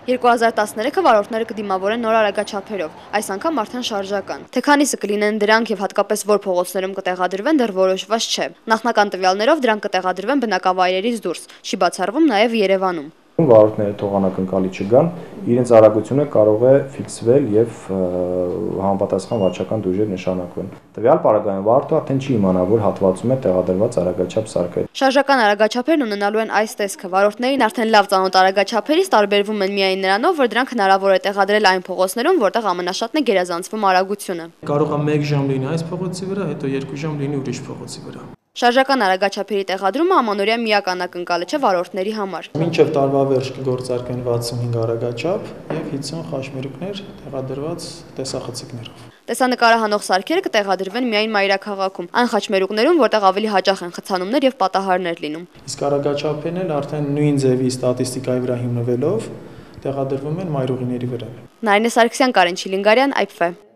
2013-ը վարորդները կդիմավորեն նոր արագաչափերով, այս անգամ արդեն շարժական։ Թե քանիսը կլինեն դրանք եւ հատկապես որ փողոցներում կտեղադրվեն դեռ որոշված չէ։ Նախնական տվյալներով դրանք կտեղադրվեն բնակավայրերից դուրս, չի բացառվում նաեւ Երևանում։ Վարորդները թողանակնկալի չգան, իրենց արագությունը կարող է ֆիքսվել եւ համապատասխան վարչական դույժեր նշանակվեն։ Տվյալ պարագայում վարորդը արդեն չի իմանա, որ հատվածում է տեղադրված արագաչափ սարքը։ Շարժական արագաչափերն ունենալու են այս տեսքը. վարորդներին արդեն լավ ծանոթ արագաչափերից տարբերվում են միայն նրանով, որ դրանք հնարավոր է տեղադրել այն փողոցներում, որտեղ ամենաշատն է գերազանցվում արագությունը։ Կարող է 1 ժամ լինի այս փողոցի վրա, հետո 2 ժամ լինի ուրիշ փողոցի վրա։ Շարժական արագաչափերի տեղադրումը ամանորյա միակ անակնկալը չէ վարորդների համար։ Մինչև տարվա վերջ կգործարկվեն 65 արագաչափ եւ 50 խաչմերուկներ տեղադրված տեսախցիկներով։ Տեսանկարահանող սարքերը կտեղադրվեն միայն մայրաքաղաքում, այն խաչմերուկներում, որտեղ ավելի հաճախ են խցանումներ եւ պատահարներ լինում։ Իսկ արագաչափերն էլ արդեն նույն ձևի ստատիստիկայի վրա հիմնվելով տեղադրվում են մայրուղիների վրա։ Նարինե Սարգսյան, Կարեն Չիլինգարյան, IPF։